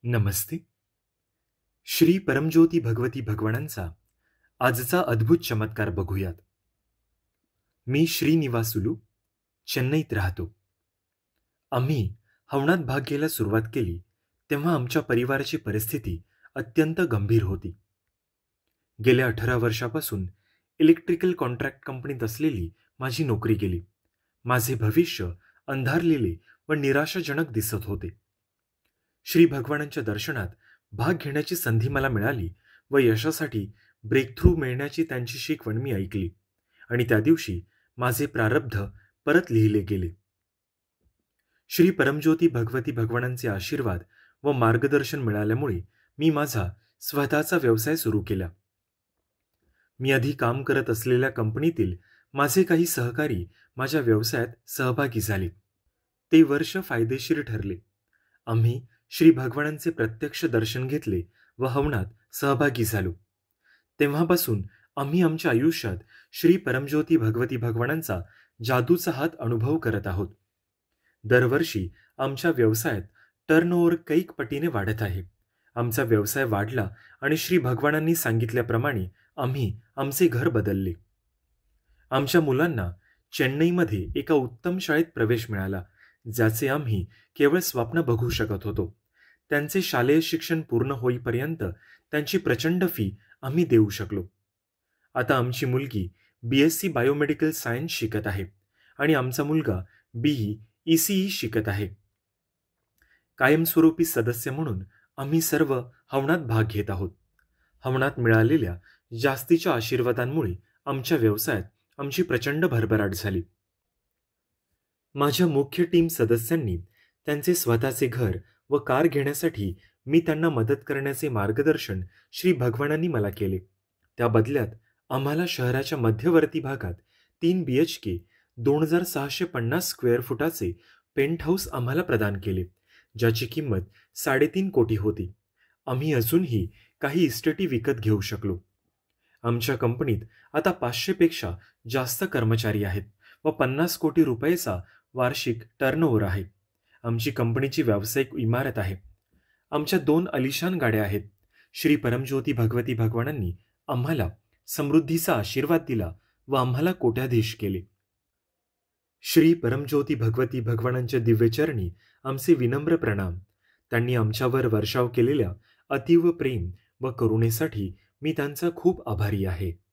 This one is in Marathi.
नमस्ते. श्री परमज्योती भगवती भगवानांचा आजचा अद्भुत चमत्कार बघूयात. मी श्रीनिवासुलू, चेन्नईत राहतो. आम्ही हवनात भाग घ्यायला सुरुवात केली तेव्हा आमच्या परिवाराची परिस्थिती अत्यंत गंभीर होती. गेल्या 18 वर्षापासून इलेक्ट्रिकल कॉन्ट्रॅक्ट कंपनीत असलेली माझी नोकरी गेली. माझे भविष्य अंधारलेले व निराशाजनक दिसत होते. श्री भगवानांच्या दर्शनात भाग घेण्याची संधी मला मिळाली व यशासाठी ब्रेकथ्रू मिळण्याची त्यांची शिकवण मी ऐकली आणि त्या दिवशी माझे प्रारब्ध परत लिहिले गेले. श्री परमज्योती भगवती भगवानांचे आशीर्वाद व मार्गदर्शन मिळाल्यामुळे मी माझा स्वतःचा व्यवसाय सुरू केला. मी आधी काम करत असलेल्या कंपनीतील माझे काही सहकारी माझ्या व्यवसायात सहभागी झाले. ते वर्ष फायदेशीर ठरले. आम्ही श्री भगवानांचे प्रत्यक्ष दर्शन घेतले व हवनात सहभागी झालो. तेव्हापासून आम्ही आमच्या आयुष्यात श्री परमज्योती भगवती भगवानांचा जादूचा हात अनुभव करत आहोत. दरवर्षी आमच्या व्यवसायात टर्नओव्हर कैक पटीने वाढत आहे. आमचा व्यवसाय वाढला आणि श्री भगवानांनी सांगितल्याप्रमाणे आम्ही आमचे घर बदलले. आमच्या मुलांना चेन्नईमध्ये एका उत्तम शाळेत प्रवेश मिळाला, ज्याचे आम्ही केवळ स्वप्न बघू शकत होतो. त्यांचे शालेय शिक्षण पूर्ण होईपर्यंत त्यांची प्रचंड फी आम्ही देऊ शकलो. आता आमची मुलगी BSc बायोमेडिकल सायन्स शिकत आहे आणि आमचा मुलगा BE ECE शिकत आहे. कायमस्वरूपी सदस्य म्हणून आम्ही सर्व हवनात भाग घेत आहोत. हवनात मिळालेल्या जास्तीच्या आशीर्वादांमुळे आमच्या व्यवसायात आमची प्रचंड भरभराट झाली. माझ्या मुख्य टीम सदस्यांनी त्यांचे स्वतःचे घर व कार घेण्यासाठी मी त्यांना मदत करण्याचे मार्गदर्शन श्री भगवानांनी मला केले. त्या बदल्यात आम्हाला शहराच्या मध्यवर्ती भागात 3 BHK 2650 स्क्वेअर फुटाचे पेंट हाऊस आम्हाला प्रदान केले, ज्याची किंमत 3.5 कोटी होती. आम्ही अजूनही काही इस्टेटी विकत घेऊ शकलो. आमच्या कंपनीत आता 500 पेक्षा जास्त कर्मचारी आहेत व 50 कोटी रुपयेचा वार्षिक टर्नओव्हर आहे. आमची कंपनीची व्यावसायिक इमारत आहे. आमच्या 2 अलिशान गाड्या आहेत. श्री परमज्योती भगवती भगवानांनी आम्हाला समृद्धीचा आशीर्वाद दिला व आम्हाला कोट्याधीश केले. श्री परमज्योती भगवती भगवानांच्या दिव्यचरणी आमचे विनम्र प्रणाम. त्यांनी आमच्यावर वर्षाव केलेल्या अतीव प्रेम व करुणेसाठी मी त्यांचा खूप आभारी आहे.